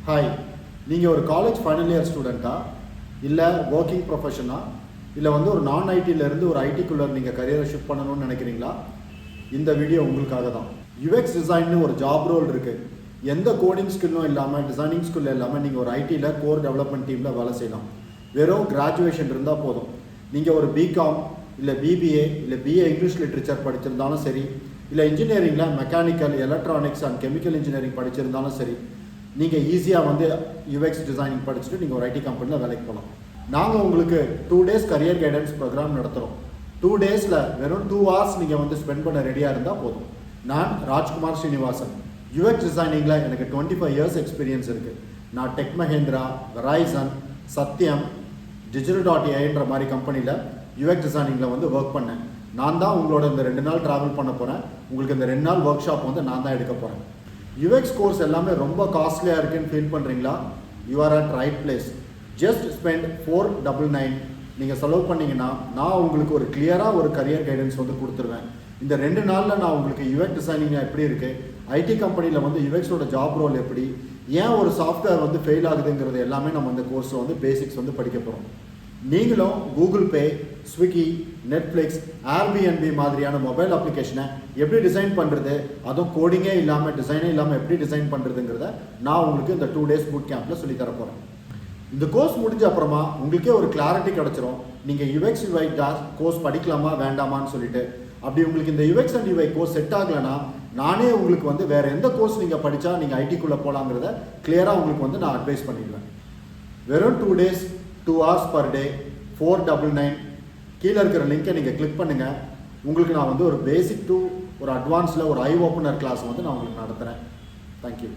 Hi, நீங்கள் ஒரு college final year ஸ்டூடெண்ட்டா, இல்லை ஒர்க்கிங் ப்ரொஃபஷனா, இல்லை ஒரு நான் ஐடியிலேருந்து ஒரு ஐடிக்குள்ளே நீங்கள் கரியரை ஷிஃப்ட் பண்ணணும்னு நினைக்கிறீங்களா? இந்த வீடியோ உங்களுக்காக தான். யூஎக்ஸ் டிசைன்னு ஒரு ஜாப் ரோல் இருக்குது. எந்த கோடிங் ஸ்கில்லும் இல்லாமல், டிசைனிங் ஸ்கில் இல்லாமல் நீங்கள் ஒரு ஐடியில் கோர் டெவலப்மெண்ட் டீமில் வேலை செய்யலாம். வெறும் கிராஜுவேஷன் இருந்தால் போதும். நீங்கள் ஒரு பிகாம் இல்லை பிபிஏ இல்லை பிஏ இங்கிலீஷ் லிட்ரேச்சர் படிச்சிருந்தாலும் சரி, இல்லை இன்ஜினியரிங்கில் mechanical, electronics and chemical engineering படிச்சிருந்தாலும் சரி, நீங்கள் ஈஸியாக யூஎக்ஸ் டிசைனிங் படிச்சுட்டு நீங்கள் ஒரு ஐடி கம்பெனியில் வேலைக்கு போகலாம். நாங்கள் உங்களுக்கு 2 days கரியர் கைடன்ஸ் ப்ரோக்ராம் நடத்துகிறோம். 2 daysல வெறும் 2 hours நீங்கள் ஸ்பெண்ட் பண்ண ரெடியாக இருந்தால் போதும். நான் ராஜ்குமார் ஸ்ரீனிவாசன். யூஎக்ஸ் டிசைனிங்கில் எனக்கு 25 years எக்ஸ்பீரியன்ஸ் இருக்குது. நான் டெக் மஹேந்திரா, வெரைசன், சத்யம், digital.aiன்ற மாதிரி கம்பெனியில் யூஎக்ஸ் டிசைனிங்கில் ஒர்க் பண்ணேன். நான் தான் உங்களோட இந்த 2 நாள் ட்ராவல் பண்ண போகிறேன். உங்களுக்கு இந்த 2 நாள் ஒர்க் ஷாப் நான் தான் எடுக்க போகிறேன். யூஎக்ஸ் கோர்ஸ் எல்லாமே ரொம்ப காஸ்ட்லியாக இருக்குன்னு ஃபீல் பண்ணுறீங்களா? You are at right place. Just spend 499 நீங்கள் செலவு பண்ணிங்கன்னா நான் உங்களுக்கு ஒரு கிளியராக ஒரு கரியர் கைடன்ஸ் கொடுத்துருவேன். இந்த 2 நாளில் நான் உங்களுக்கு யூஎக்ஸ் டிசைனிங் எப்படி இருக்குது, ஐடி கம்பெனியில் யூஎக்ஸோட ஜாப் ரோல் எப்படி, ஏன் ஒரு சாஃப்ட்வேர் ஃபெயில் ஆகுதுங்கிறது எல்லாமே நம்ம இந்த கோர்ஸில் பேசிக்ஸ் படிக்க போகிறோம். நீங்களும் Google Pay, Swiggy, Netflix, Airbnb மாதிரியான மொபைல் அப்ளிகேஷனை எப்படி டிசைன் பண்ணுறது, அதுவும் கோடிங்கே இல்லாமல் டிசைனே இல்லாமல் எப்படி டிசைன் பண்ணுறதுங்கிறத நான் உங்களுக்கு இந்த 2 days பூட் கேம்பில் சொல்லித்தர போகிறேன். இந்த கோர்ஸ் முடிஞ்ச அப்புறமா உங்களுக்கே ஒரு கிளாரிட்டி கிடச்சிரும். நீங்கள் யூஎக்ஸ் யூஐ கோர்ஸ் படிக்கலாமா வேண்டாமான்னு சொல்லிட்டு. அப்படி உங்களுக்கு இந்த UX and UI course set ஆகலைன்னா நானே உங்களுக்கு வேறு எந்த கோர்ஸ் நீங்கள் படித்தா நீங்கள் ஐடிக்குள்ளே போகலாங்கிறத கிளியராக உங்களுக்கு நான் அட்வைஸ் பண்ணிடுவேன். வெறும் 2 days 2 hours per day 499. கீழே இருக்கிற லிங்கை நீங்கள் கிளிக் பண்ணுங்கள். உங்களுக்கு நான் ஒரு பேசிக் டு ஒரு அட்வான்ஸில் ஒரு ஐ ஓப்பனர் கிளாஸ் நான் உங்களுக்கு நடத்துகிறேன். தேங்க்யூ.